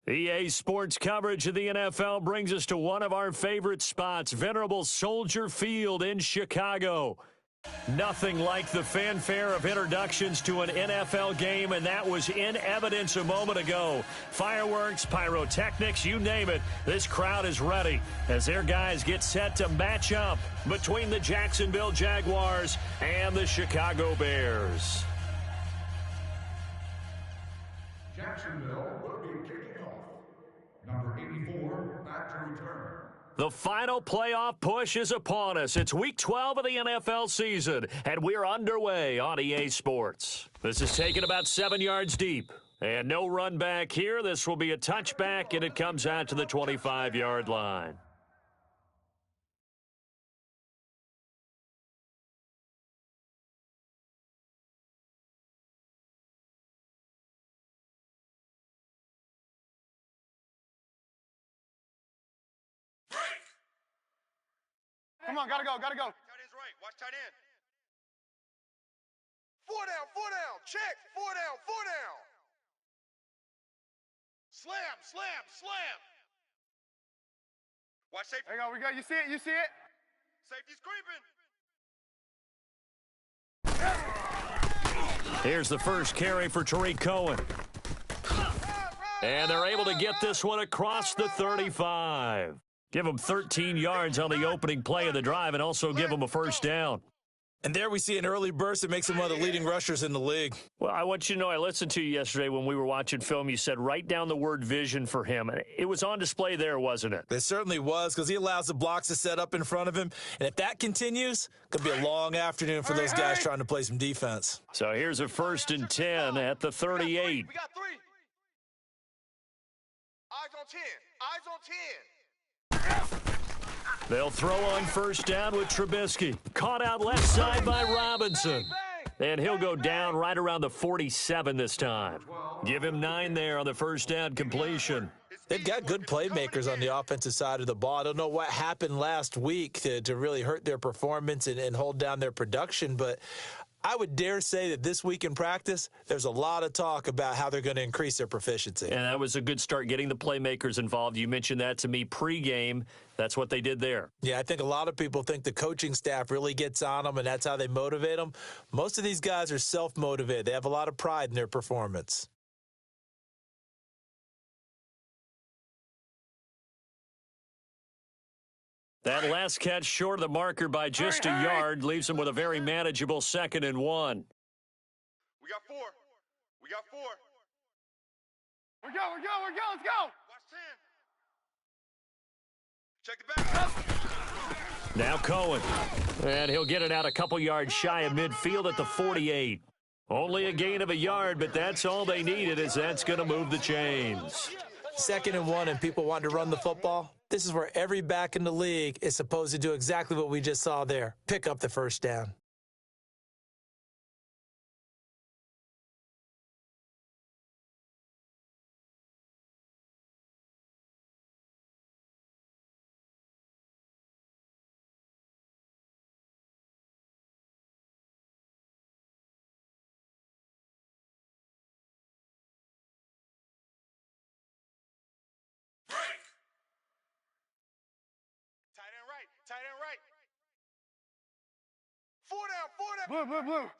EA Sports coverage of the NFL brings us to one of our favorite spots, venerable Soldier Field in Chicago. Nothing like the fanfare of introductions to an NFL game, and that was in evidence a moment ago. Fireworks, pyrotechnics, you name it, this crowd is ready as their guys get set to match up between the Jacksonville Jaguars and the Chicago Bears. Jacksonville will be kicking off. Number 84, back to return. The final playoff push is upon us. It's week 12 of the NFL season, and we're underway on EA Sports. This is taken about 7 yards deep, and no run back here. This will be a touchback, and it comes out to the 25-yard line. Come on, gotta go. Tight end's right. Watch tight end. Four down. Check. Four down. Slam. Watch safety. There you go, we go. You see it? Safety's creeping. Here's the first carry for Tariq Cohen. And they're able to get this one across the 35. Give them 13 yards on the opening play of the drive and also give them a first down. And there we see an early burst that makes him one of the leading rushers in the league. Well, I want you to know, I listened to you yesterday when we were watching film. You said write down the word vision for him. It was on display there, wasn't it? It certainly was, because he allows the blocks to set up in front of him. And if that continues, it could be a long afternoon for those guys trying to play some defense. So here's a 1st and 10 at the 38. We got three. Eyes on 10. They'll throw on first down with Trubisky. Caught out left side by Robinson. And he'll go down right around the 47 this time. Give him 9 there on the first down completion. They've got good playmakers on the offensive side of the ball. I don't know what happened last week to really hurt their performance and hold down their production, but I would dare say that this week in practice, there's a lot of talk about how they're going to increase their proficiency. And that was a good start, getting the playmakers involved. You mentioned that to me pregame. That's what they did there. Yeah, I think a lot of people think the coaching staff really gets on them, and that's how they motivate them. Most of these guys are self-motivated. They have a lot of pride in their performance. That last catch short of the marker by just a yard leaves them with a very manageable 2nd and 1. We got four. We go. Let's go. Watch 10. Check the back. Now Cohen. And he'll get it out a couple yards shy of midfield at the 48. Only a gain of a yard, but that's all they needed, as that's going to move the chains. 2nd and 1, and people want to run the football. This is where every back in the league is supposed to do exactly what we just saw there. Pick up the first down. Tight end right. 4 down. Blue.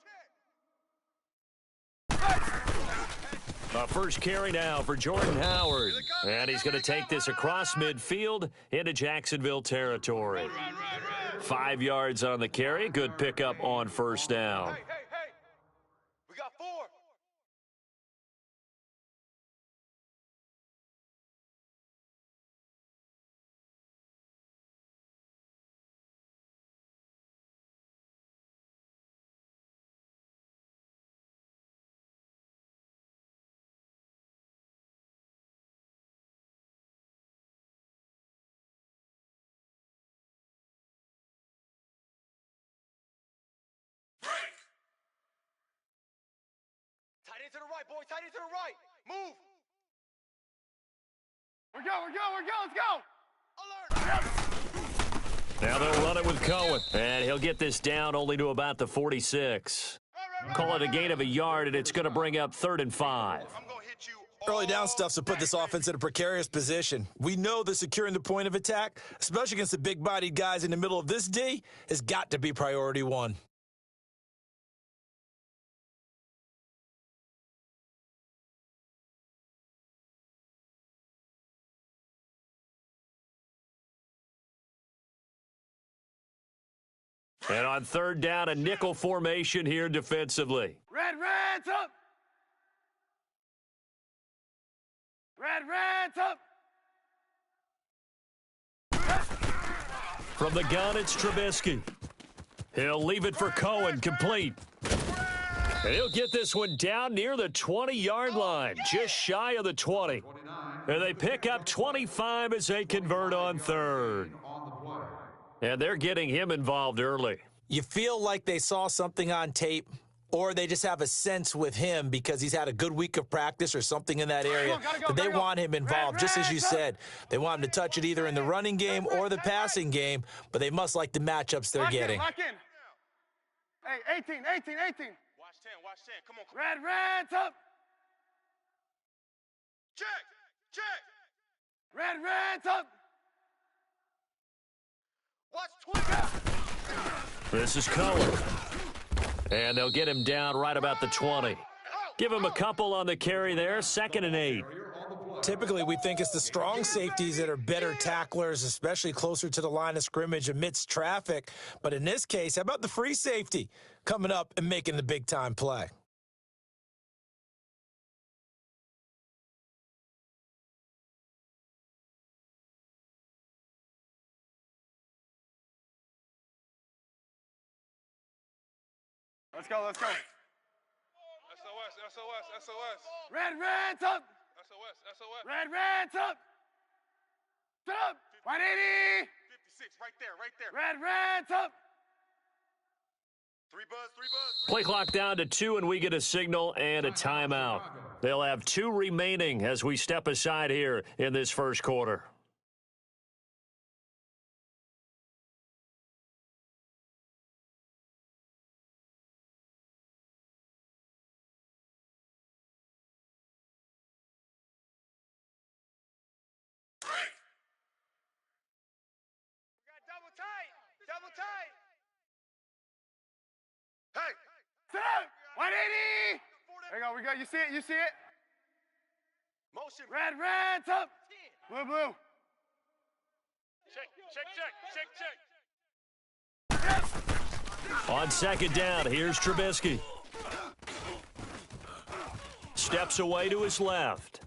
First carry now for Jordan Howard. And he's going to take this across midfield into Jacksonville territory. 5 yards on the carry. Good pickup on first down. Hey. We got 4. Tight end to the right, boy. Tight end to the right. Move. We go. Let's go. Now they'll run it with Cohen. And he'll get this down only to about the 46. Call it a gain of a yard, and it's going to bring up 3rd and 5. I'm going to hit you Early down stuff's to put this offense in a precarious position. We know that securing the point of attack, especially against the big-bodied guys in the middle of this D, has got to be priority one. And on third down, a nickel formation here defensively. Reds up. Reds up. From the gun, it's Trubisky. He'll leave it for Cohen, complete. And he'll get this one down near the 20-yard line, just shy of the 20. And they pick up 25 as they convert on third. And they're getting him involved early. You feel like they saw something on tape, or they just have a sense with him because he's had a good week of practice or something in that area that they want him involved, just as you said. They want him to touch it either in the running game or the passing game, but they must like the matchups they're getting. Lock in. Hey, 18. Watch 10, watch 10. Come on. Reds up. Check. Reds up. Watch 20. This is Cohen. And they'll get him down right about the 20. Give him a couple on the carry there, 2nd and 8. Typically, we think it's the strong safeties that are better tacklers, especially closer to the line of scrimmage amidst traffic. But in this case, how about the free safety coming up and making the big-time play? Let's go. SOS. Reds up. SOS. Reds up. Sit up. 180. 56, right there. Reds up. 3 buzz. Play clock down to 2, and we get a signal and a timeout. They'll have 2 remaining as we step aside here in this first quarter. Double tight. Hey. Sit up. 180. There you go. We got. You see it. Motion. Reds up. Blue. Check. On 2nd down, here's Trubisky. Steps away to his left.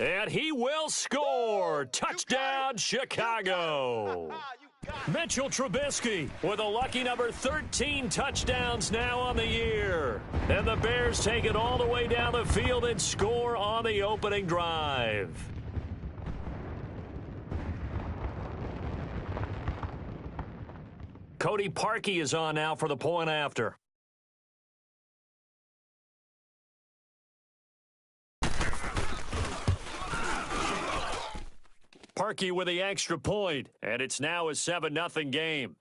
And he will score. Touchdown, Chicago. Mitchell Trubisky with a lucky number 13 touchdowns now on the year. And the Bears take it all the way down the field and score on the opening drive. Cody Parkey is on now for the point after. Parkey with the extra point, and it's now a 7-0 game.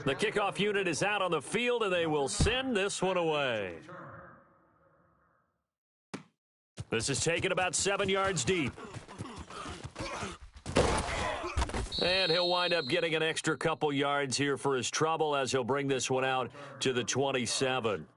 The kickoff unit is out on the field, and they will send this one away. This is taken about 7 yards deep. And he'll wind up getting an extra couple yards here for his trouble as he'll bring this one out to the 27.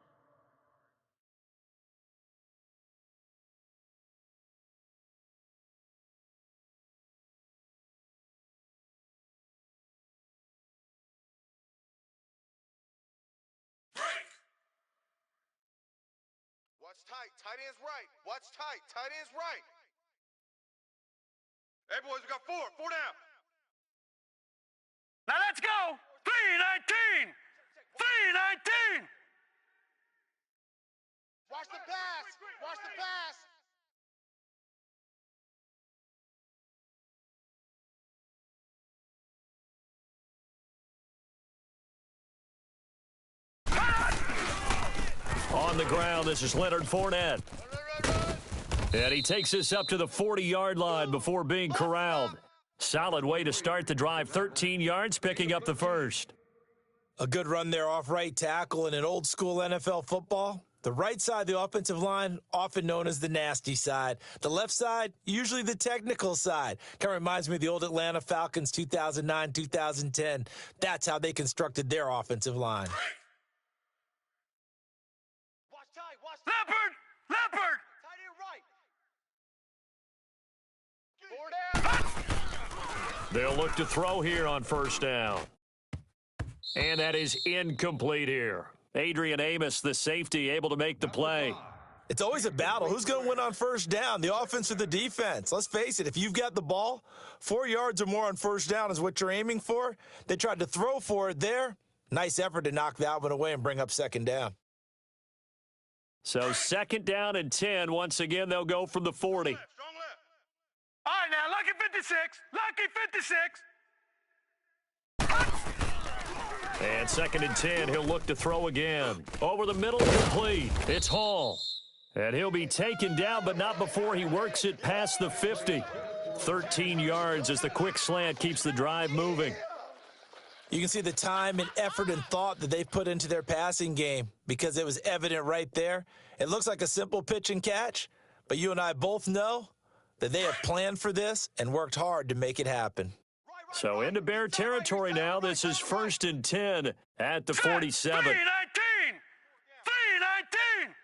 Watch tight. Tight end's right. Watch tight. Tight end's right. Hey, boys, we got 4. 4 down. Now let's go. 319. 319. Watch the pass. Watch the pass. On the ground, this is Leonard Fournette. And he takes us up to the 40-yard line before being corralled. Solid way to start the drive, 13 yards, picking up the first. A good run there off right tackle in an old-school NFL football. The right side of the offensive line, often known as the nasty side. The left side, usually the technical side. Kind of reminds me of the old Atlanta Falcons 2009, 2010. That's how they constructed their offensive line. Watch tight, watch Leopard! Leopard! tight end right. 4 down. They'll look to throw here on first down. And that is incomplete here. Adrian Amos, the safety, able to make the play. It's always a battle. Who's going to win on first down, the offense or the defense? Let's face it, if you've got the ball, 4 yards or more on first down is what you're aiming for. They tried to throw for it there. Nice effort to knock that one away and bring up second down. So second down and 10. Once again, they'll go from the 40. Strong left. All right, now, lucky 56. Lucky 56. And second and 10, he'll look to throw again. Over the middle, complete. It's Hall. And he'll be taken down, but not before he works it past the 50. 13 yards as the quick slant keeps the drive moving. You can see the time and effort and thought that they've put into their passing game because it was evident right there. It looks like a simple pitch and catch, but you and I both know that they have planned for this and worked hard to make it happen. So into Bear territory now. This is first and 10 at the 47. 319! 319!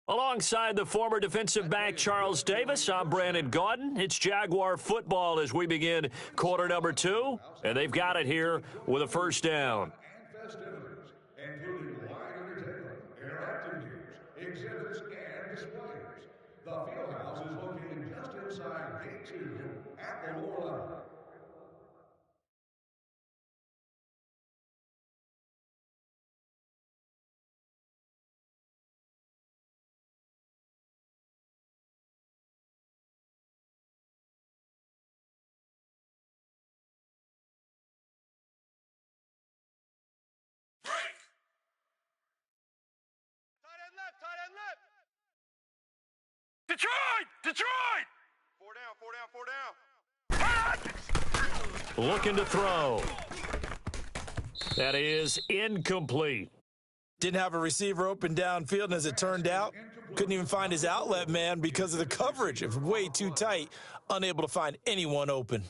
Alongside the former defensive back Charles Davis, I'm Brandon Gaudin. It's Jaguar football as we begin quarter number 2, and they've got it here with a first down. Festivities, including live entertainment, interactive news, exhibits, and displays. The Fieldhouse is located just inside Gate 2 at the lower level. Tight end left. Detroit! Detroit! 4 down. Looking to throw. That is incomplete. Didn't have a receiver open downfield, and as it turned out, couldn't even find his outlet man because of the coverage. It was way too tight, unable to find anyone open.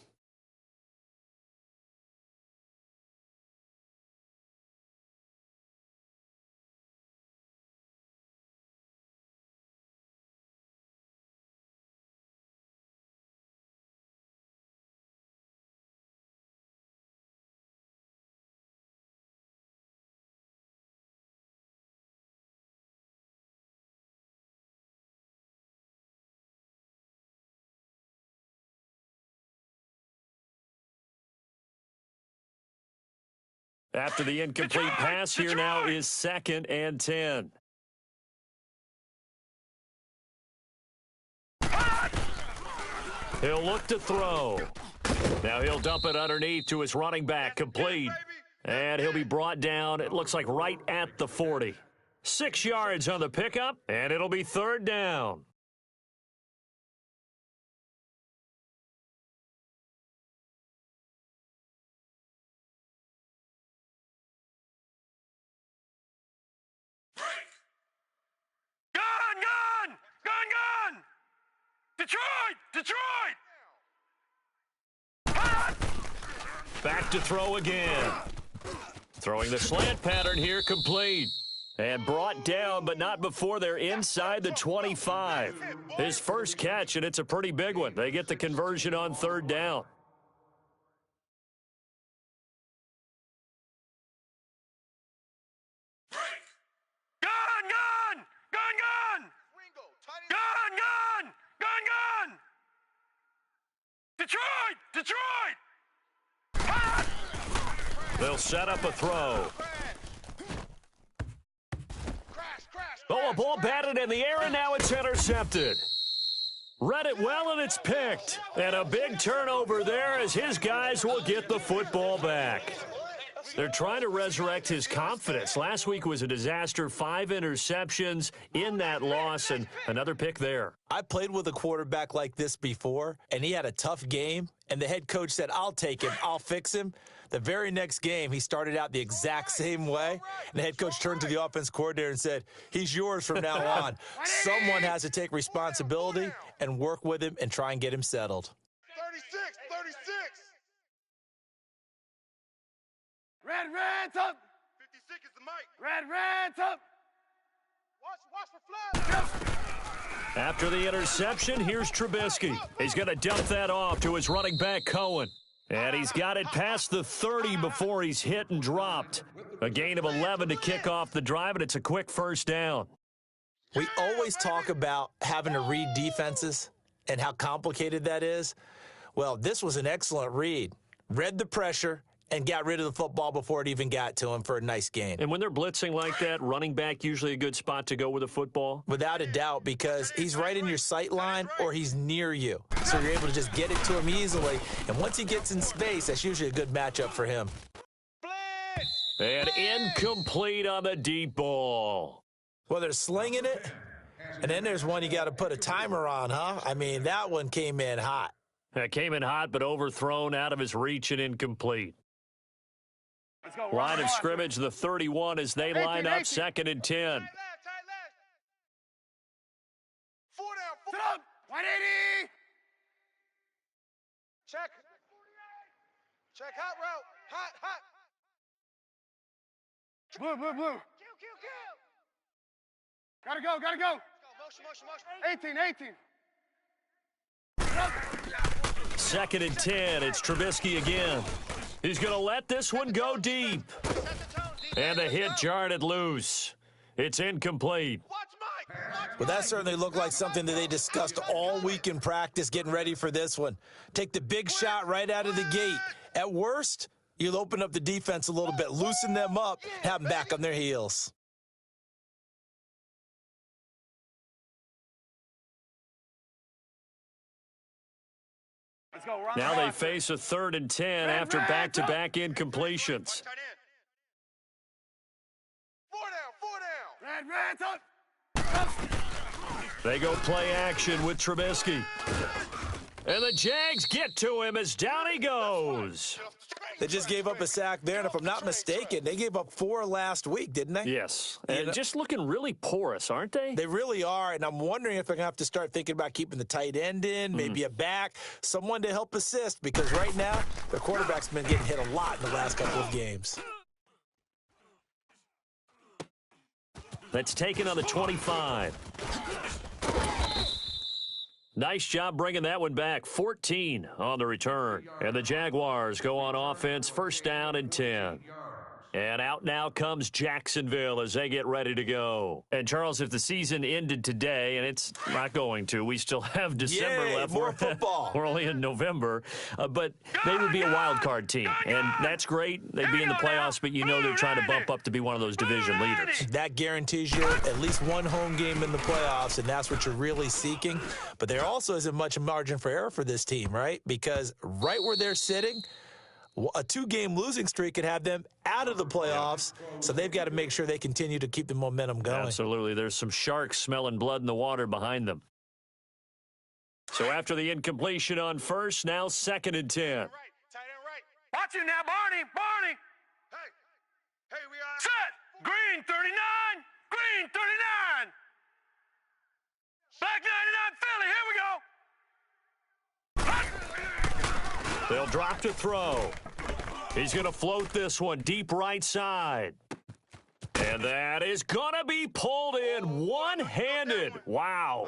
After the incomplete pass, here now is second and 10. He'll look to throw. Now he'll dump it underneath to his running back, complete. And he'll be brought down, it looks like right at the 40. 6 yards on the pickup, and it'll be third down. Gun! Detroit! Detroit! Back to throw again. Throwing the slant pattern here, complete. And brought down, but not before they're inside the 25. His first catch, and it's a pretty big one. They get the conversion on third down. Gun! Detroit! They'll set up a throw. Oh, a ball batted in the air, and now it's intercepted. Read it well, and it's picked. And a big turnover there as his guys will get the football back. They're trying to resurrect his confidence. Last week was a disaster. 5 interceptions in that loss, and another pick there. I played with a quarterback like this before, and he had a tough game, and the head coach said, I'll take him, I'll fix him. The very next game, he started out the exact same way, and the head coach turned to the offense coordinator and said, he's yours from now on. Someone has to take responsibility and work with him and try and get him settled. 36. Red, up. 56 is the mic. Red, up. Watch for flags. After the interception, here's Trubisky. He's going to dump that off to his running back, Cohen. And he's got it past the 30 before he's hit and dropped. A gain of 11 to kick off the drive, and it's a quick first down. We always talk about having to read defenses and how complicated that is. Well, this was an excellent read. Read the pressure and got rid of the football before it even got to him for a nice gain. And when they're blitzing like that, running back usually a good spot to go with the football? Without a doubt, because he's right in your sight line or he's near you. So you're able to just get it to him easily. And once he gets in space, that's usually a good matchup for him. And incomplete on the deep ball. Well, they're slinging it, and then there's one you got to put a timer on, huh? I mean, that one came in hot. That came in hot, but overthrown out of his reach and incomplete. Line of scrimmage, the 31 as they line up, 2nd and 10. 4 down. 180. Check. Hot route. Hot. Blue. Gotta go. Motion. 18. 2nd and 10. It's Trubisky again. He's going to let this one go deep. And the hit jarred it loose. It's incomplete. Well, that certainly looked like something that they discussed all week in practice getting ready for this one. Take the big shot right out of the gate. At worst, you'll open up the defense a little bit, loosen them up, have them back on their heels. Now they face a 3rd and 10 after back-to-back incompletions. 4 down. Red, They go play action with Trubisky. And the Jags get to him as down he goes. They just gave up a sack there, and if I'm not mistaken, they gave up 4 last week, didn't they? Yes, and just looking really porous, aren't they? They really are, and I'm wondering if they're going to have to start thinking about keeping the tight end in, maybe a back, someone to help assist, because right now, their quarterback's been getting hit a lot in the last couple of games. That's taken on the 25. Nice job bringing that one back. 14 on the return. And the Jaguars go on offense, 1st down and 10. And out now comes Jacksonville as they get ready to go. And, Charles, if the season ended today, and it's not going to, we still have December left. More football. We're only in November. But they would be a wild card team. And that's great. They'd be in the playoffs, but you know they're trying to bump up to be one of those division leaders. That guarantees you at least one home game in the playoffs, and that's what you're really seeking. But there also isn't much margin for error for this team, right? Because right where they're sitting, a 2-game losing streak could have them out of the playoffs, so they've got to make sure they continue to keep the momentum going. Absolutely. There's some sharks smelling blood in the water behind them. So after the incompletion on 1st, now 2nd and 10. Tight end right. Watch it now, Barney. Hey, we are Set. Green 39. Green 39. Black 99 Philly. Here we go. They'll drop to throw. He's going to float this one deep right side. And that is going to be pulled in one-handed. Wow.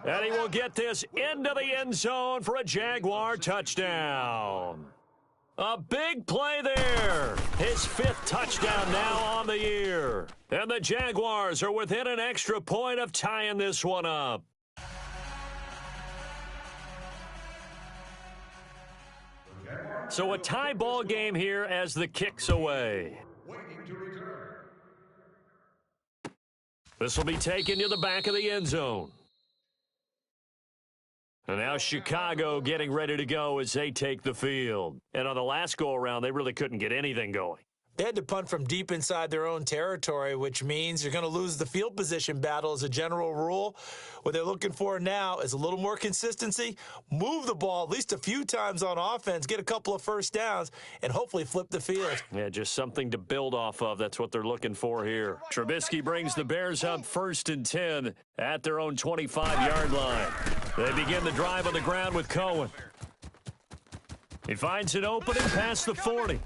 And he will get this into the end zone for a Jaguar touchdown. A big play there. His 5th touchdown now on the year. And the Jaguars are within an extra point of tying this one up. So a tie ball game here as the kick's away. This will be taken to the back of the end zone. And now Chicago getting ready to go as they take the field. And on the last go-around, they really couldn't get anything going. They had to punt from deep inside their own territory, which means you're going to lose the field position battle as a general rule. What they're looking for now is a little more consistency, move the ball at least a few times on offense, get a couple of first downs, and hopefully flip the field. Yeah, just something to build off of. That's what they're looking for here. Trubisky brings the Bears up 1st and 10 at their own 25-yard line. They begin the drive on the ground with Cohen. He finds an opening past the 40.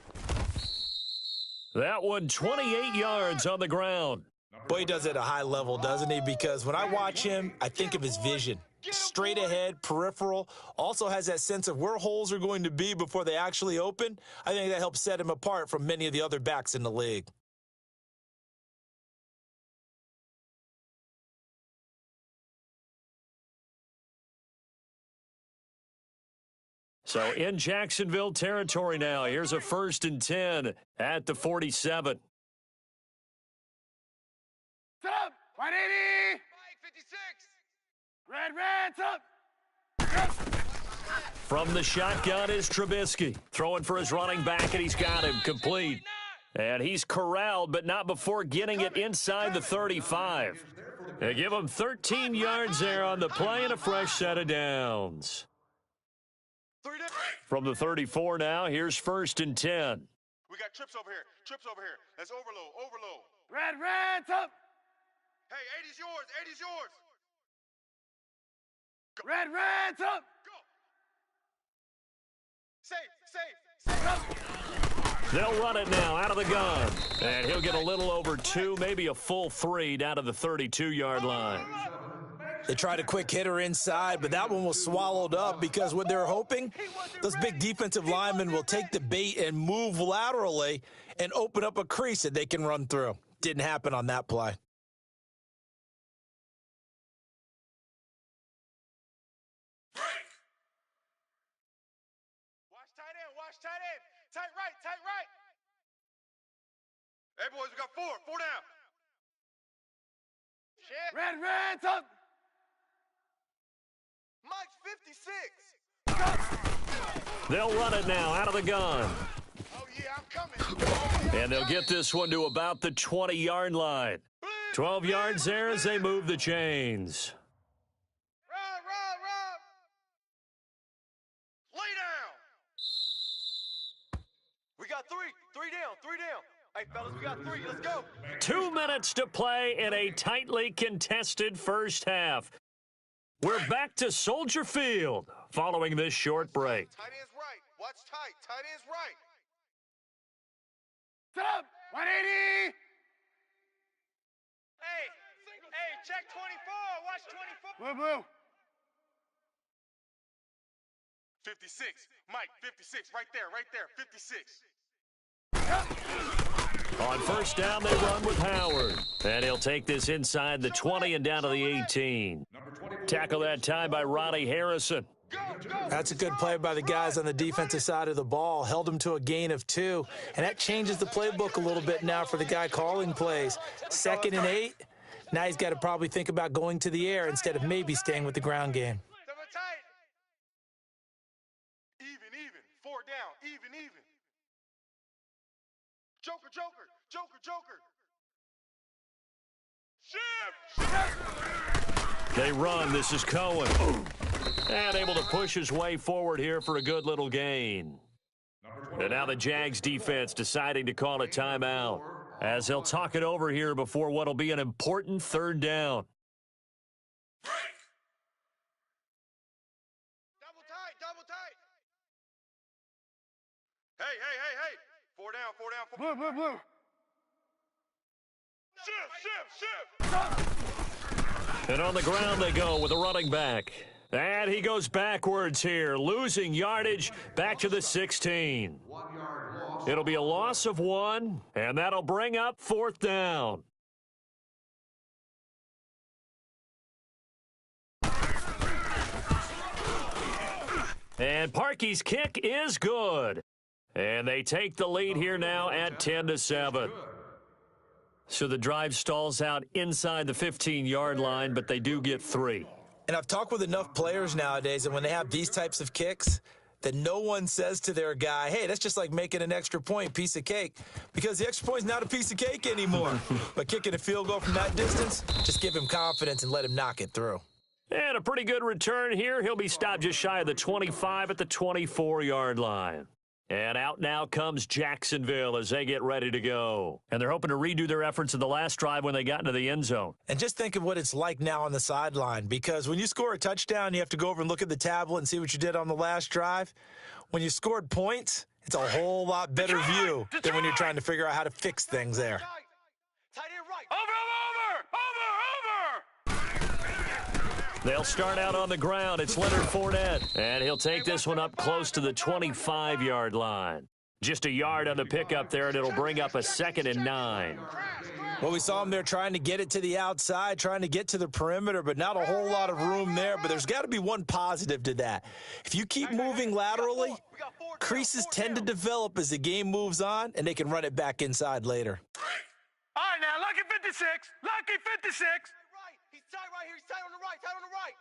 That one 28 yards on the ground. Boy, he does it at a high level, doesn't he? Because when I watch him, I think of his vision. Straight ahead, peripheral, also has that sense of where holes are going to be before they actually open. I think that helps set him apart from many of the other backs in the league. So in Jacksonville territory now. Here's a 1st and 10 at the 47. Set up. 180. 56. Red, up. From the shotgun is Trubisky. Throwing for his running back, and he's got him complete. And he's corralled, but not before getting it inside the 35. They give him 13 yards there on the play and a fresh set of downs. From the 34 now, here's 1st and 10. We got trips over here. Trips over here. Let's overload. Overload. Red, up. Hey, 80's yours. 80's yours. Red, up. Go. Safe. They'll run it now out of the gun. And he'll get a little over 2, maybe a full 3 down to the 32-yard line. They tried a quick hitter inside, but that one was swallowed up because what they're hoping, those big defensive linemen will take the bait and move laterally and open up a crease that they can run through. Didn't happen on that play. Watch tight end. Watch tight end. Tight right. Tight right. Hey, boys, we got 4. 4 down. Shit. Red, up. Mike's 56. They'll run it now out of the gun. Oh, yeah, I'm coming. And they'll get this one to about the 20-yard line. 12 yards there as they move the chains. Run. Lay down. We got 3. 3 down. 3 down. Hey, fellas, we got 3. Let's go. 2 minutes to play in a tightly contested first half. We're back to Soldier Field following this short break. Tight end's right. Watch tight. Tight end's right. Set up. 180. Hey, check 24. Watch 24. Blue. 56. Mike, 56. Right there. 56. On first down, they run with Howard. And he'll take this inside the 20 and down to the 18. Tackle that time by Ronnie Harrison. That's a good play by the guys on the defensive side of the ball. Held them to a gain of 2. And that changes the playbook a little bit now for the guy calling plays. 2nd and 8. Now he's got to probably think about going to the air instead of maybe staying with the ground game. Tight. Even. 4 down. Even. Joker. Shift. They run. This is Cohen. And able to push his way forward here for a good little gain. And now the Jags defense deciding to call a timeout as they'll talk it over here before what will be an important 3rd down. Double tight. Hey. 4 down. Blue. Shift. And on the ground they go with a running back. And he goes backwards here, losing yardage back to the 16. It'll be a loss of 1, and that'll bring up 4th down. And Parkey's kick is good. And they take the lead here now at 10-7. So the drive stalls out inside the 15-yard line, but they do get 3. And I've talked with enough players nowadays, and when they have these types of kicks, that no one says to their guy, hey, that's just like making an extra point, piece of cake, because the extra point is not a piece of cake anymore. But kicking a field goal from that distance, just give him confidence and let him knock it through. And a pretty good return here. He'll be stopped just shy of the 25 at the 24-yard line. And out now comes Jacksonville as they get ready to go. And they're hoping to redo their efforts in the last drive when they got into the end zone. And just think of what it's like now on the sideline, because when you score a touchdown, you have to go over and look at the tablet and see what you did on the last drive. When you scored points, it's a whole lot better view than when you're trying to figure out how to fix things there. Tight end right. They'll start out on the ground. It's Leonard Fournette, and he'll take this one up close to the 25-yard line. Just a yard on the pickup there, and it'll bring up a 2nd and 9. Well, we saw him there trying to get it to the outside, trying to get to the perimeter, but not a whole lot of room there. But there's got to be one positive to that. If you keep moving laterally, creases tend to develop as the game moves on, and they can run it back inside later. All right, now, lucky 56. Lucky 56. He's tight right here. He's tight on the right. Tight on the right.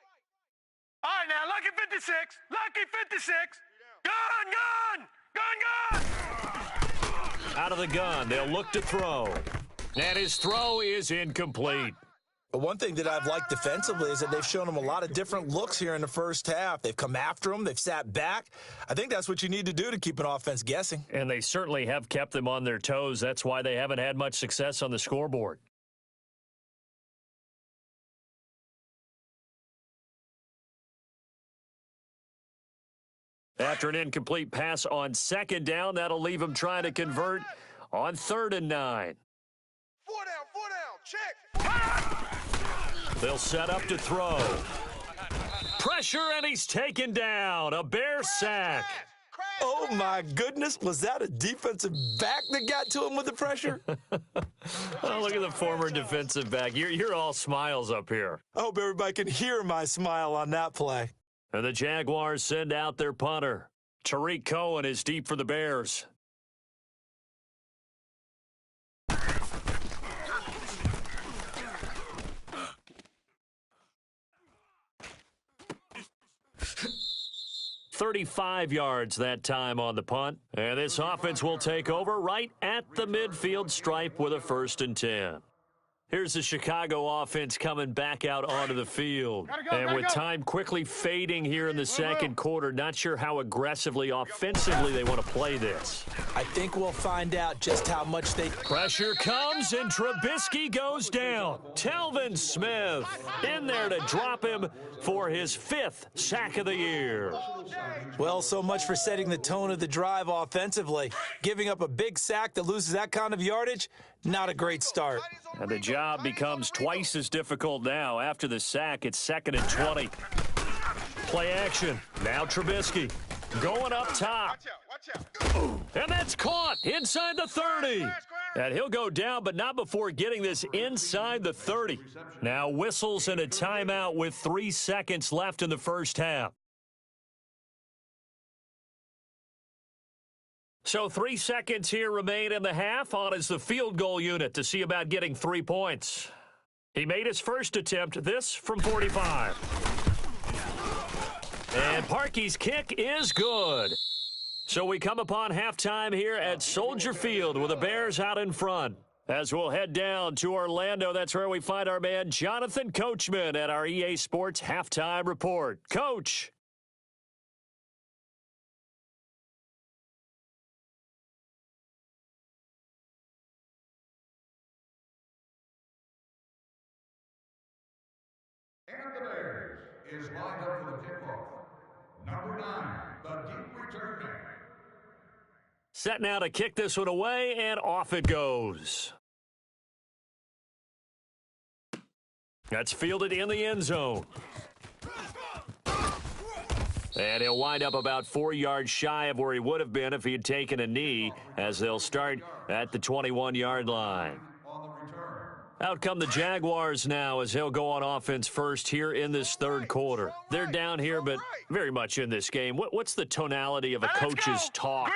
All right, now, lucky 56. Lucky 56. Gun. Out of the gun, they'll look to throw. And his throw is incomplete. But one thing that I've liked defensively is that they've shown him a lot of different looks here in the first half. They've come after him. They've sat back. I think that's what you need to do to keep an offense guessing. And they certainly have kept them on their toes. That's why they haven't had much success on the scoreboard. After an incomplete pass on 2nd down, that'll leave him trying to convert on 3rd and 9. 4 down, check. They'll set up to throw. Pressure, and he's taken down. A Bear sack. Oh, my goodness. Was that a defensive back that got to him with the pressure? Oh, look at the former defensive back. You're all smiles up here. I hope everybody can hear my smile on that play. And the Jaguars send out their punter. Tariq Cohen is deep for the Bears. "35 yards that time on the punt. And this offense will take over right at the midfield stripe with a 1st and 10. Here's the Chicago offense coming back out onto the field. And with time quickly fading here in the second quarter, not sure how aggressively, offensively they want to play this. I think we'll find out just how much they... Pressure comes, and Trubisky goes down. Telvin Smith in there to drop him for his 5th sack of the year. Well, so much for setting the tone of the drive offensively. Giving up a big sack that loses that kind of yardage, not a great start. And the job becomes twice as difficult now. After the sack, it's 2nd and 20. Play action. Now Trubisky going up top. And that's caught inside the 30. And he'll go down, but not before getting this inside the 30. Now whistles and a timeout with 3 seconds left in the first half. So 3 seconds here remain in the half. On is the field goal unit to see about getting 3 points. He made his first attempt, this from 45. And Parkey's kick is good. So we come upon halftime here at Soldier Field with the Bears out in front. As we'll head down to Orlando, that's where we find our man Jonathan Coachman at our EA Sports Halftime Report. Coach. And the Bears is lined up for the kickoff. Number 9, the deep return man. Set now to kick this one away, and off it goes. That's fielded in the end zone. And he'll wind up about 4 yards shy of where he would have been if he had taken a knee, as they'll start at the 21-yard line. Out come the Jaguars now as they'll go on offense first here in this third quarter. They're down here, but very much in this game. What's the tonality of a coach's talk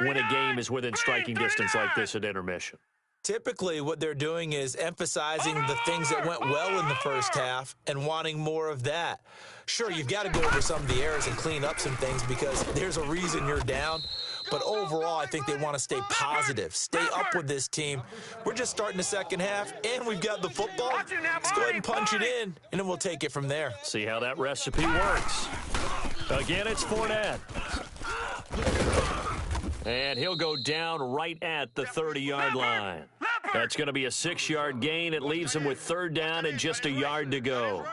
when a game is within striking distance like this at intermission? Typically, what they're doing is emphasizing the things that went well in the first half and wanting more of that. Sure, you've got to go over some of the errors and clean up some things because there's a reason you're down. But overall, I think they want to stay positive, stay up with this team. We're just starting the second half, and we've got the football. Let's go ahead and punch it in, and then we'll take it from there. See how that recipe works. Again, it's Fournette. And he'll go down right at the 30-yard line. That's going to be a 6-yard gain. It leaves him with third down and just a yard to go.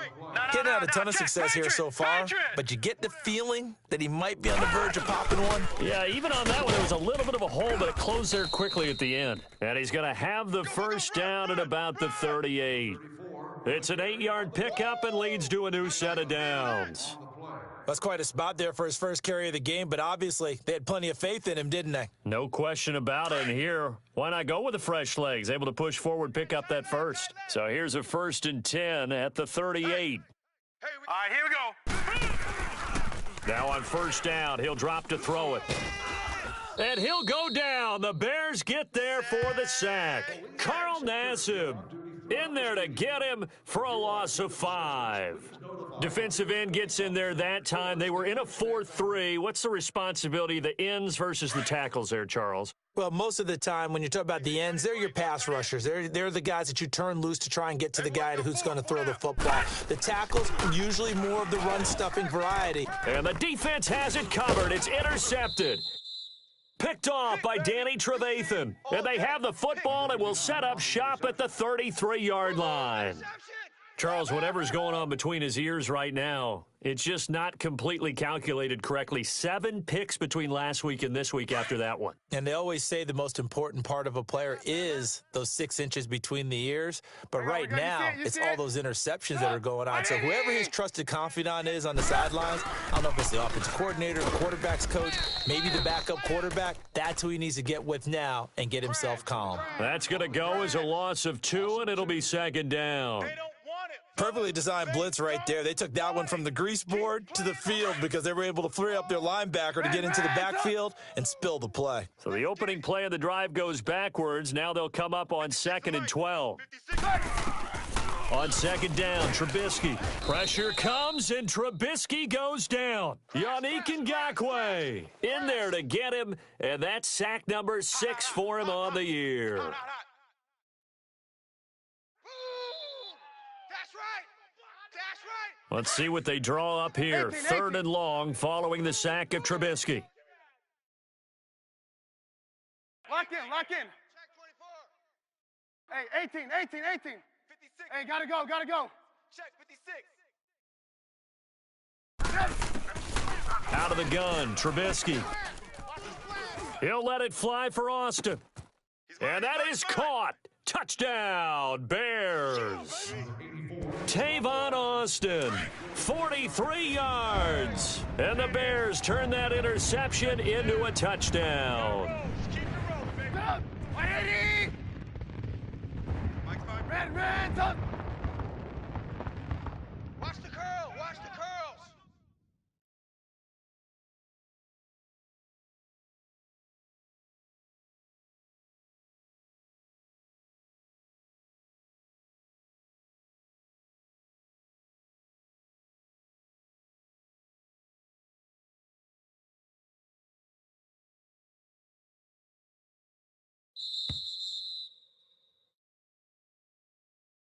Getting out a ton of success here so far, but you get the feeling that he might be on the verge of popping one. Yeah, even on that one, there was a little bit of a hole, but it closed there quickly at the end. And he's going to have the first down at about the 38. It's an 8-yard pickup and leads to a new set of downs. That's quite a spot there for his first carry of the game, but obviously they had plenty of faith in him, didn't they? No question about it. And here, why not go with the fresh legs? Able to push forward, pick up that first. So here's a 1st and 10 at the 38. All right, here we go. Now on first down, he'll drop to throw it. And he'll go down. The Bears get there for the sack. Carl Nassib in there to get him for a loss of 5. Defensive end gets in there that time. They were in a 4-3. What's the responsibility of the ends versus the tackles there, Charles? Well, most of the time when you talk about the ends, they're your pass rushers. They're the guys that you turn loose to try and get to the guy who's going to throw the football. The tackles, usually more of the run-stuffing variety. And the defense has it covered. It's intercepted. Picked off by Danny Trevathan. And they have the football and will set up shop at the 33-yard line. Charles, whatever's going on between his ears right now, it's just not completely calculated correctly. 7 picks between last week and this week after that one. And they always say the most important part of a player is those 6 inches between the ears. But right now, it's all those interceptions that are going on. So whoever his trusted confidant is on the sidelines, I don't know if it's the offensive coordinator, the quarterback's coach, maybe the backup quarterback, that's who he needs to get with now and get himself calm. That's going to go as a loss of 2, and it'll be 2nd down. Perfectly designed blitz right there. They took that one from the grease board to the field because they were able to free up their linebacker to get into the backfield and spill the play. So the opening play of the drive goes backwards. Now they'll come up on 2nd and 12. On 2nd down, Trubisky. Pressure comes, and Trubisky goes down. Yannick Ngakoue in there to get him, and that's sack number 6 for him on the year. Let's see what they draw up here. 3rd and long following the sack of Trubisky. Lock in, lock in. Hey, 18. 56. Hey, gotta go. Check 56. Out of the gun, Trubisky. He'll let it fly for Austin. And that is caught. Touchdown, Bears. Tavon Austin, 43 yards. And the Bears turn that interception into a touchdown. Red, up. Watch the curl. Watch the curls.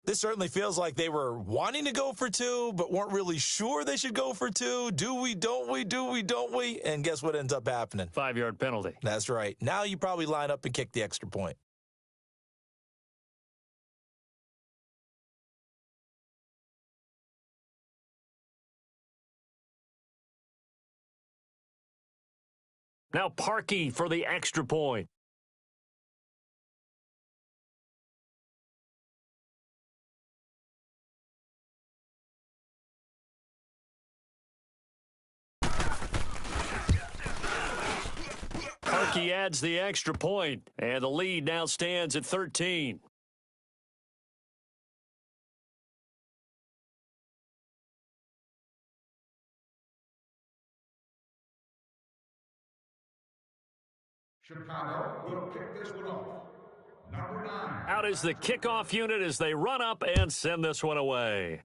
This certainly feels like they were wanting to go for 2, but weren't really sure they should go for 2. Do we, don't we, do we, don't we? And guess what ends up happening? 5-yard penalty. That's right. Now you probably line up and kick the extra point. Now Parkey for the extra point. Parkey adds the extra point, and the lead now stands at 13. Chicago will kick this one off. Number 9. Out is the kickoff unit as they run up and send this one away.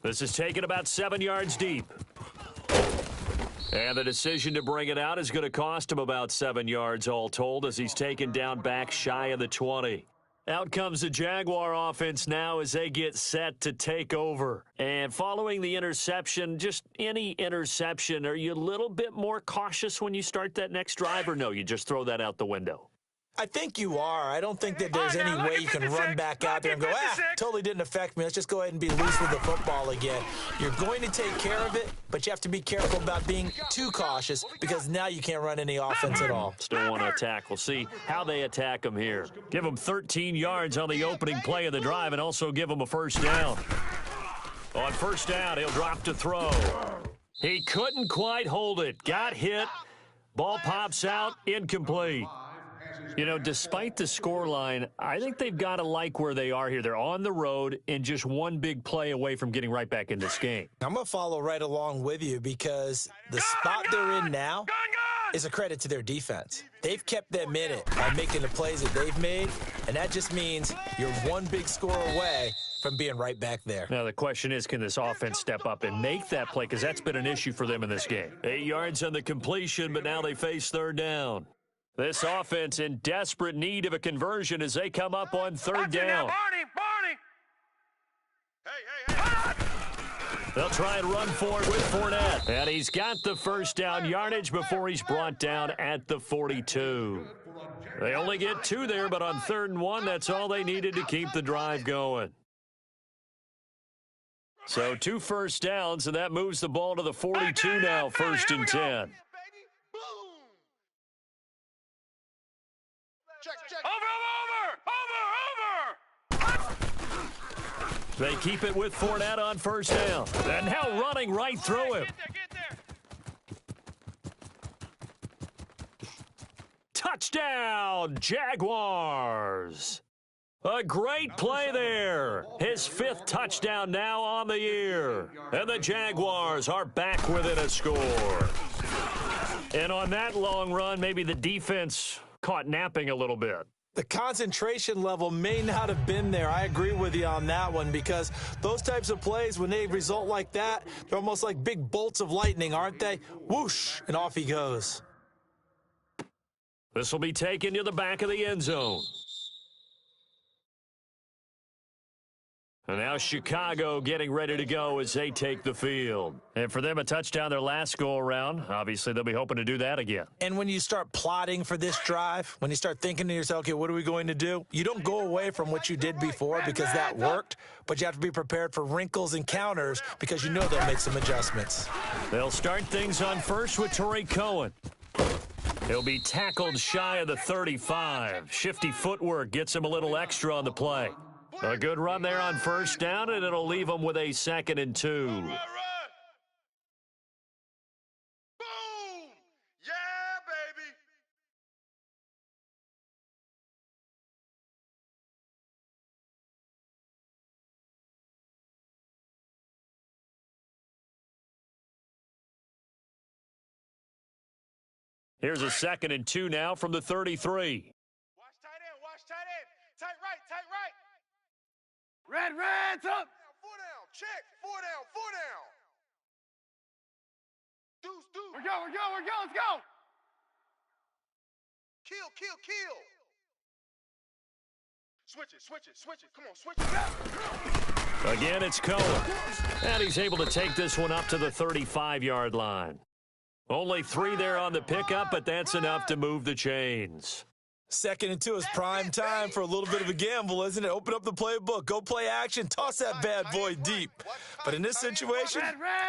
This is taken about 7 yards deep. And the decision to bring it out is going to cost him about 7 yards all told as he's taken down back shy of the 20. Out comes the Jaguar offense now as they get set to take over. And following the interception, just any interception, are you a little bit more cautious when you start that next drive, or no, you just throw that out the window? I think you are. I don't think that there's any way you can run back out there and go, totally didn't affect me. Let's just go ahead and be loose with the football again. You're going to take care of it, but you have to be careful about being too cautious because now you can't run any offense at all. Still want to attack. We'll see how they attack him here. Give him 13 yards on the opening play of the drive and also give him a first down. On first down, he'll drop to throw. He couldn't quite hold it. Got hit. Ball pops out. Incomplete. You know, despite the scoreline, I think they've got to like where they are here. They're on the road and just one big play away from getting right back in this game. I'm going to follow right along with you because the spot they're in now is a credit to their defense. They've kept them in it by making the plays that they've made, and that just means you're one big score away from being right back there. Now, the question is, can this offense step up and make that play? Because that's been an issue for them in this game. 8 yards on the completion, but now they face third down. This offense in desperate need of a conversion as they come up on third down. Barney! Hey! They'll try and run forward with Fournette. And he's got the first down yardage before he's brought down at the 42. They only get 2 there, but on 3rd and 1, that's all they needed to keep the drive going. So 2 first downs, and that moves the ball to the 42 now, 1st and 10. Over! They keep it with Fournette on first down. And now running right through him. Get there! Touchdown, Jaguars. A great play there. His 5th touchdown now on the year. And the Jaguars are back within a score. And on that long run, maybe the defense caught napping a little bit. The concentration level may not have been there. I agree with you on that one because those types of plays, when they result like that, they're almost like big bolts of lightning, aren't they? Whoosh, and off he goes. This will be taken to the back of the end zone. And now Chicago getting ready to go as they take the field. And for them, a touchdown their last go-around. Obviously, they'll be hoping to do that again. And when you start plotting for this drive, when you start thinking to yourself, okay, what are we going to do? You don't go away from what you did before because that worked, but you have to be prepared for wrinkles and counters because you know they'll make some adjustments. They'll start things on first with Tariq Cohen. He'll be tackled shy of the 35. Shifty footwork gets him a little extra on the play. A good run there on first down, and it'll leave them with a 2nd and 2. Run! Boom! Yeah, baby! Here's a 2nd and 2 now from the 33. Watch tight end! Tight right! Red's up! 4 down, check, 4 down, 4 down. Deuce. We're go, let's go! Kill. Switch it. Come on, switch it. Again, it's Cohen. And he's able to take this one up to the 35-yard line. Only 3 there on the pickup, but that's enough to move the chains. 2nd and 2 is prime time for a little bit of a gamble, isn't it? Open up the playbook, go play action, toss that bad boy deep. But in this situation, go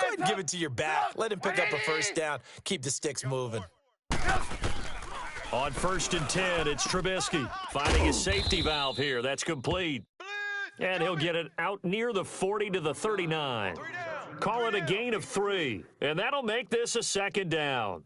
ahead and give it to your back. Let him pick up a first down. Keep the sticks moving. On 1st and 10, it's Trubisky finding his safety valve here. That's complete. And he'll get it out near the 40 to the 39. Call it a gain of 3. And that'll make this a 2nd down.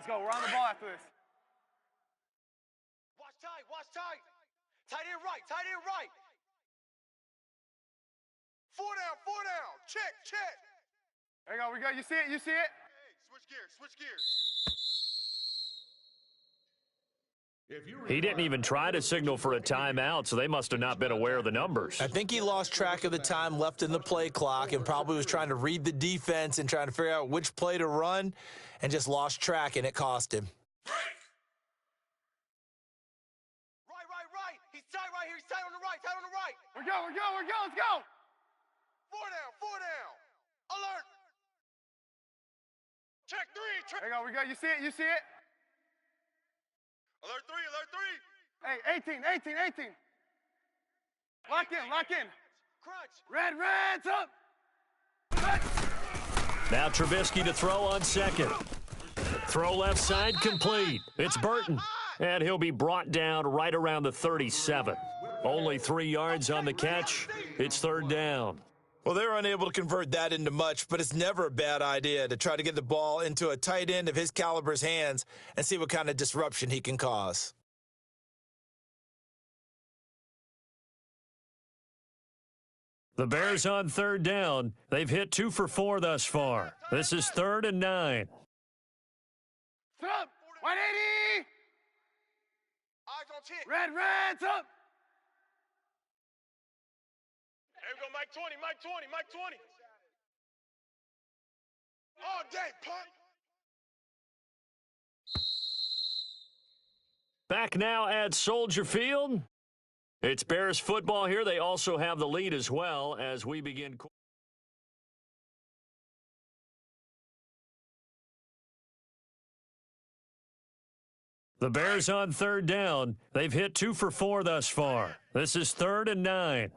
Let's go. We're on the ball after this. Watch tight, watch tight. Tight end right, tight end right. 4 down, 4 down. Check, check. There you go. We go. You see it? You see it? Hey, switch gears, switch gears. He didn't even try to signal for a timeout, so they must have not been aware of the numbers. I think he lost track of the time left in the play clock and probably was trying to read the defense and trying to figure out which play to run and just lost track, and it cost him. Right. He's tight right here. He's tight on the right, tight on the right. We're go. Let's go. 4 down. Alert. Check 3. Check. There you go. We go. You see it? You see it? Alert 3, alert 3. Hey, 18. Lock in. Crunch. Red's up. Now Trubisky to throw on second. Throw left side complete. It's Burton. And he'll be brought down right around the 37. Only 3 yards on the catch. It's third down. Well, they were unable to convert that into much, but it's never a bad idea to try to get the ball into a tight end of his caliber's hands and see what kind of disruption he can cause. The Bears on third down. They've hit 2 for 4 thus far. This is 3rd and 9. Up. 180. Eyes on 10. Red's up. There we go, Mike 20. All day, punt. Back now at Soldier Field. It's Bears football here. They also have the lead as well as we begin. The Bears on third down. They've hit 2 for 4 thus far. This is 3rd and 9.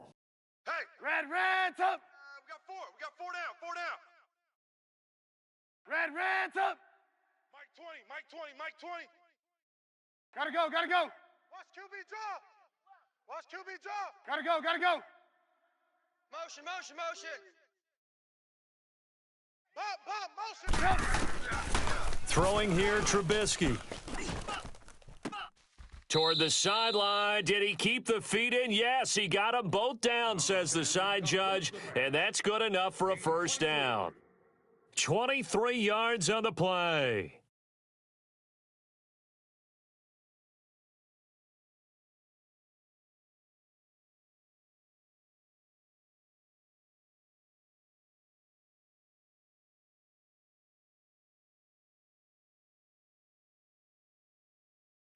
Hey, Red's up. we got 4. We got 4 down. Red's up. Mike 20. Gotta go. Watch QB draw. Gotta go. Motion. Bump, motion. Throwing here, Trubisky. Toward the sideline. Did he keep the feet in? Yes, he got them both down, says the side judge, and that's good enough for a first down. 23 yards on the play.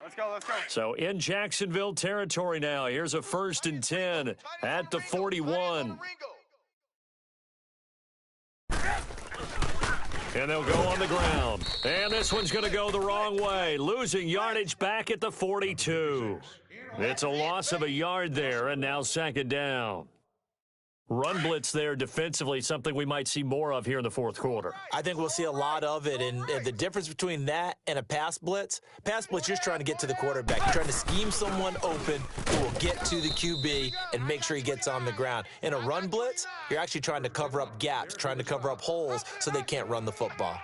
Let's go. So in Jacksonville territory now. Here's a 1st and 10 at the 41. And they'll go on the ground. And this one's going to go the wrong way. Losing yardage back at the 42. It's a loss of a yard there, and now 2nd down. Run blitz there defensively, something we might see more of here in the 4th quarter. I think we'll see a lot of it, and the difference between that and a pass blitz, you're just trying to get to the quarterback. You're trying to scheme someone open who will get to the QB and make sure he gets on the ground. In a run blitz, you're actually trying to cover up gaps, trying to cover up holes so they can't run the football.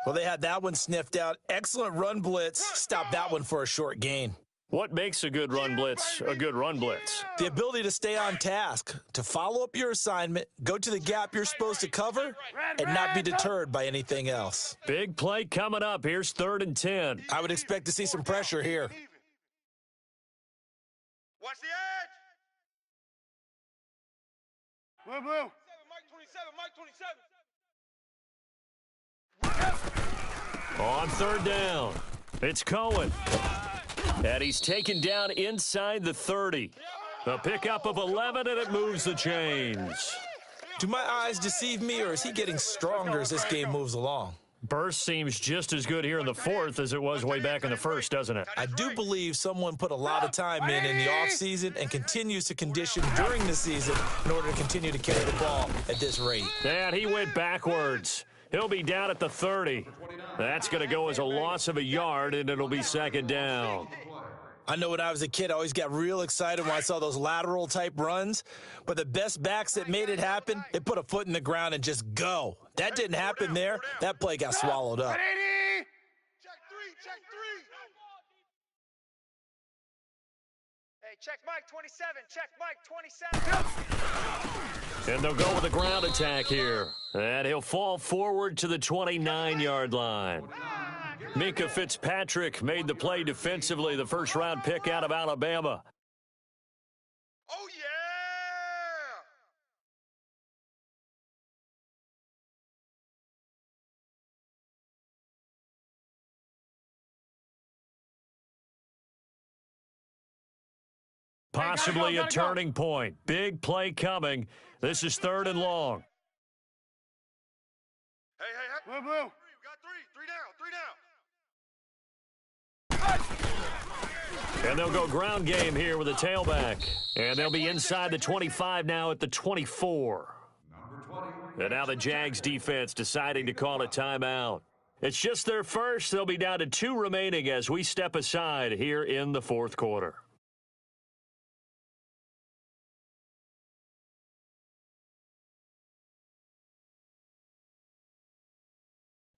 Well, they had that one sniffed out. Excellent run blitz. Stop that one for a short gain. What makes a good run blitz a good run blitz? The ability to stay on task, to follow up your assignment, go to the gap you're supposed to cover, and not be deterred by anything else. Big play coming up. Here's 3rd and 10. I would expect to see some pressure here. Watch the edge. Blue. Mike 27. On 3rd down, it's Cohen. And he's taken down inside the 30. A pickup of 11, and it moves the chains. Do my eyes deceive me, or is he getting stronger as this game moves along? Burst seems just as good here in the 4th as it was way back in the 1st, doesn't it? I do believe someone put a lot of time in the offseason and continues to condition during the season in order to continue to carry the ball at this rate. And he went backwards. He'll be down at the 30. That's going to go as a loss of a yard, and it'll be 2nd down. I know when I was a kid, I always got real excited when I saw those lateral-type runs. But the best backs that made it happen, they put a foot in the ground and just go. That didn't happen there. That play got swallowed up. check Mike 27. Check Mike 27. And they'll go with a ground attack here. And he'll fall forward to the 29-yard line. Minka Fitzpatrick made the play defensively, the first-round pick out of Alabama. Oh, yeah! Possibly a turning point. Big play coming. This is 3rd and long. Hey. Blue, blue. We got three down. And they'll go ground game here with a tailback. And they'll be inside the 25 now at the 24. And now the Jags defense deciding to call a timeout. It's just their first. They'll be down to 2 remaining as we step aside here in the 4th quarter.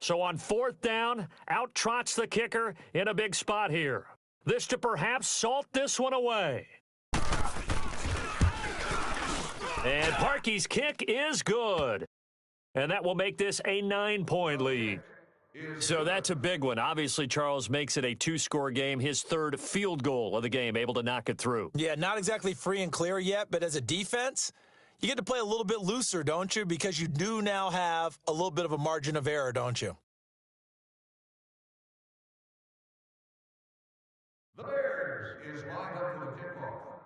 So on 4th down, out trots the kicker in a big spot here. This to perhaps salt this one away. And Parkey's kick is good. And that will make this a 9-point lead. So that's a big one. Obviously, Charles makes it a 2-score game. His 3rd field goal of the game, able to knock it through. Yeah, not exactly free and clear yet, but as a defense, you get to play a little bit looser, don't you? Because you do now have a little bit of a margin of error, don't you? The Bears is lined up for the kickoff.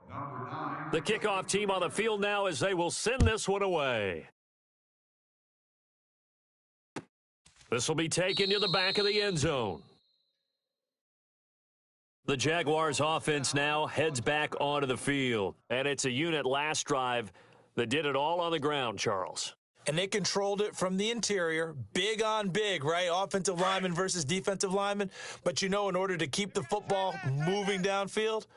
Number 9. The kickoff team on the field now as they will send this one away. This will be taken to the back of the end zone. The Jaguars offense now heads back onto the field. And it's a unit last drive that did it all on the ground, Charles. And they controlled it from the interior, big on big, right? Offensive lineman versus defensive lineman. But you know, in order to keep the football moving downfield,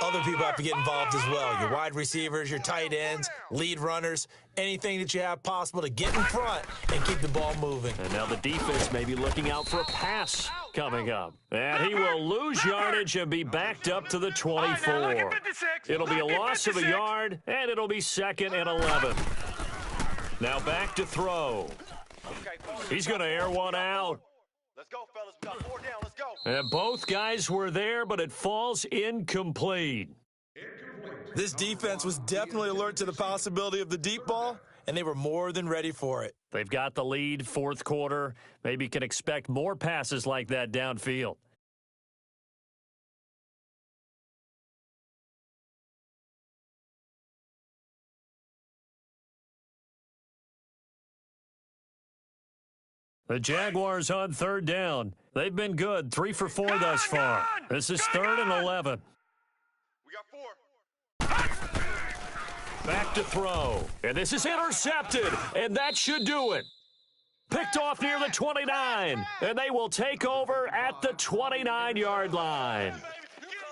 other people have to get involved as well. Your wide receivers, your tight ends, lead runners, anything that you have possible to get in front and keep the ball moving. And now the defense may be looking out for a pass coming up. And he will lose yardage and be backed up to the 24. It'll be a loss of a yard, and it'll be 2nd and 11. Now back to throw. He's going to air one out. Let's go, fellas. We got 4 down. Let's go. And both guys were there, but it falls incomplete. This defense was definitely alert to the possibility of the deep ball, and they were more than ready for it. They've got the lead, 4th quarter. Maybe can expect more passes like that downfield. The Jaguars on 3rd down. They've been good, 3 for 4 thus far. This is 3rd and 11. We got 4. Back to throw. And this is intercepted. And that should do it. Picked off near the 29. And they will take over at the 29-yard line.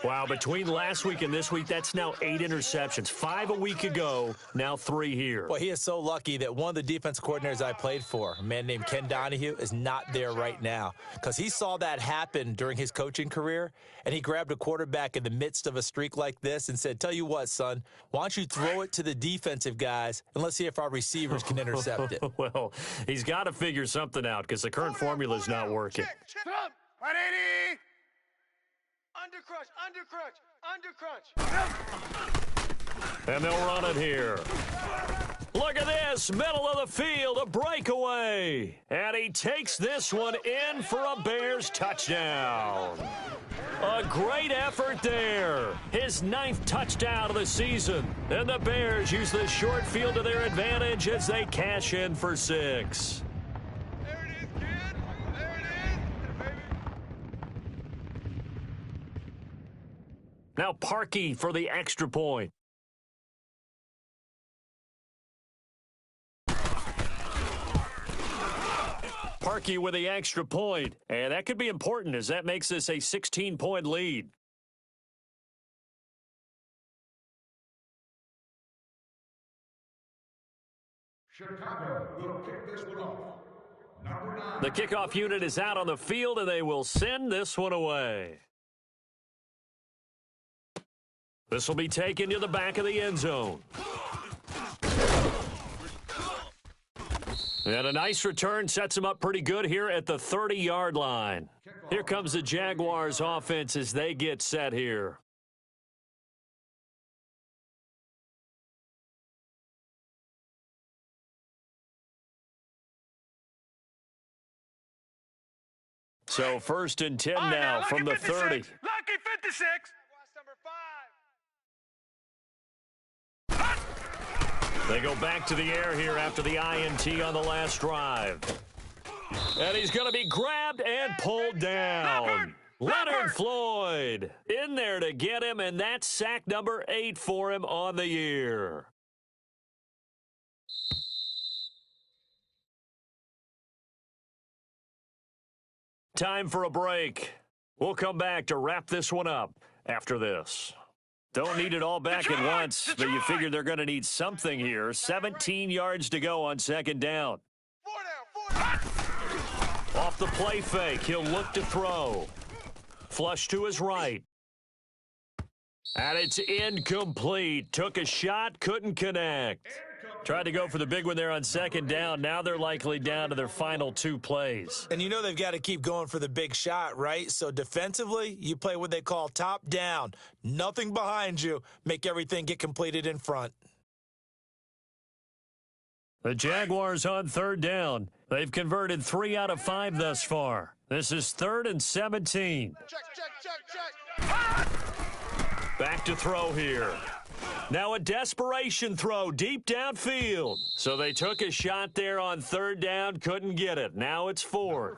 Wow, between last week and this week, that's now 8 interceptions. 5 a week ago, now 3 here. Well, he is so lucky that one of the defense coordinators I played for, a man named Ken Donahue, is not there right now because he saw that happen during his coaching career, and he grabbed a quarterback in the midst of a streak like this and said, tell you what, son, why don't you throw it to the defensive guys, and let's see if our receivers can intercept it. Well, he's got to figure something out because the current formula is not working. Check. 180. Undercrunch. And they'll run it here. Look at this, middle of the field, a breakaway. And he takes this one in for a Bears touchdown. A great effort there. His 9th touchdown of the season. And the Bears use the short field to their advantage as they cash in for 6. There it is, kid. There it is, baby. Now Parkey for the extra point. Parkey with the extra point. And that could be important as that makes this a 16-point lead. Chicago will kick this one off. Number 9. The kickoff unit is out on the field, and they will send this one away. This will be taken to the back of the end zone. And a nice return sets him up pretty good here at the 30-yard line. Here comes the Jaguars offense as they get set here. So 1st and 10 now from the 30. Lucky 56. They go back to the air here after the INT on the last drive. And he's going to be grabbed and pulled down. Leonard Floyd in there to get him, and that's sack number 8 for him on the year. Time for a break. We'll come back to wrap this one up after this. Don't need it all back at once, but you figure they're going to need something here. 17 yards to go on 2nd down. Off the play fake, he'll look to throw. Flush to his right. And it's incomplete. Took a shot, couldn't connect. Tried to go for the big one there on 2nd down. Now they're likely down to their final 2 plays. And you know they've got to keep going for the big shot, right? So defensively, you play what they call top down. Nothing behind you. Make everything get completed in front. The Jaguars on 3rd down. They've converted 3 out of 5 thus far. This is 3rd and 17. Check. Back to throw here. Now a desperation throw deep downfield. So they took a shot there on 3rd down, couldn't get it. Now it's 4th.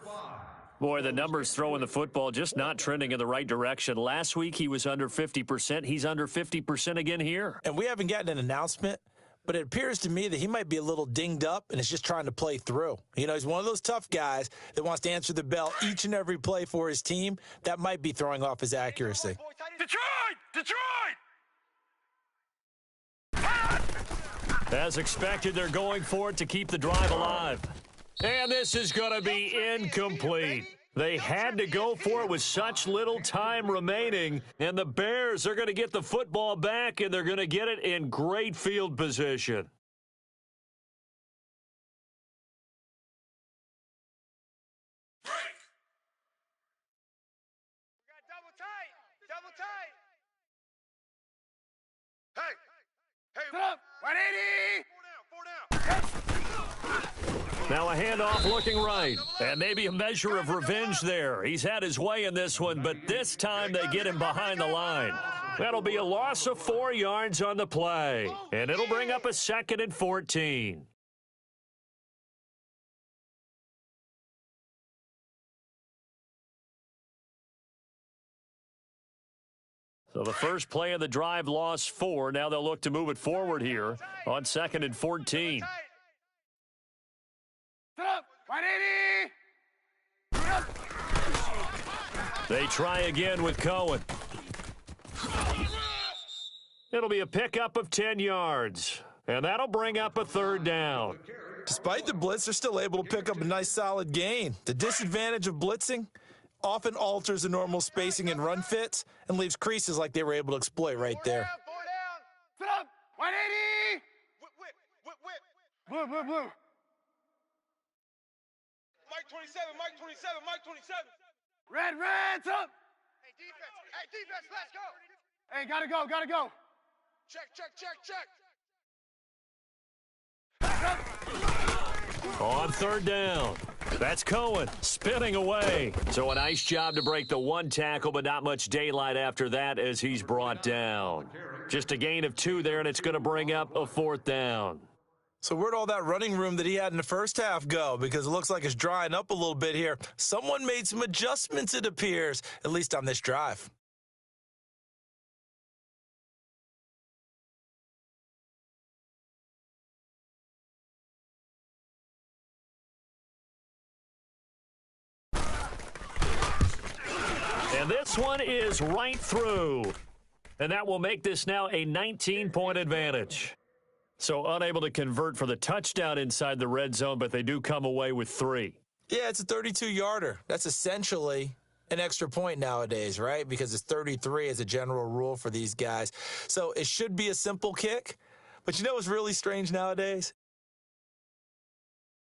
Boy, the numbers throwing the football just not trending in the right direction. Last week he was under 50%. He's under 50% again here. And we haven't gotten an announcement, but it appears to me that he might be a little dinged up and is just trying to play through. You know, he's one of those tough guys that wants to answer the bell each and every play for his team. That might be throwing off his accuracy. Detroit! As expected, they're going for it to keep the drive alive. And this is going to be incomplete. They had to go for it with such little time remaining, and the Bears are going to get the football back, and they're going to get it in great field position. Double tight. Hey, Sit up. 180. Four down. Now a handoff looking right, and maybe a measure of revenge there. He's had his way in this one, but this time they get him behind the line. That'll be a loss of 4 yards on the play, and it'll bring up a 2nd and 14. So the first play of the drive lost 4. Now they'll look to move it forward here on 2nd and 14. Sit up. 180. They try again with Cohen. It'll be a pickup of 10 yards, and that'll bring up a 3rd down. Despite the blitz, they're still able to pick up a nice solid gain. The disadvantage of blitzing often alters the normal spacing and run fits and leaves creases like they were able to exploit right there. Four down. Sit up. 180. Whip. Blue. Mike 27. Red, sit up. Hey, defense, let's go. Hey, gotta go. Check. On 3rd down. That's Cohen spinning away. So a nice job to break the 1 tackle, but not much daylight after that as he's brought down. Just a gain of 2 there, and it's going to bring up a 4th down. So where'd all that running room that he had in the first half go? Because it looks like it's drying up a little bit here. Someone made some adjustments, it appears, at least on this drive. And this one is right through. And that will make this now a 19-point advantage. So unable to convert for the touchdown inside the red zone, but they do come away with 3. Yeah, it's a 32-yarder. That's essentially an extra point nowadays, right? Because it's 33 as a general rule for these guys. So it should be a simple kick. But you know what's really strange nowadays?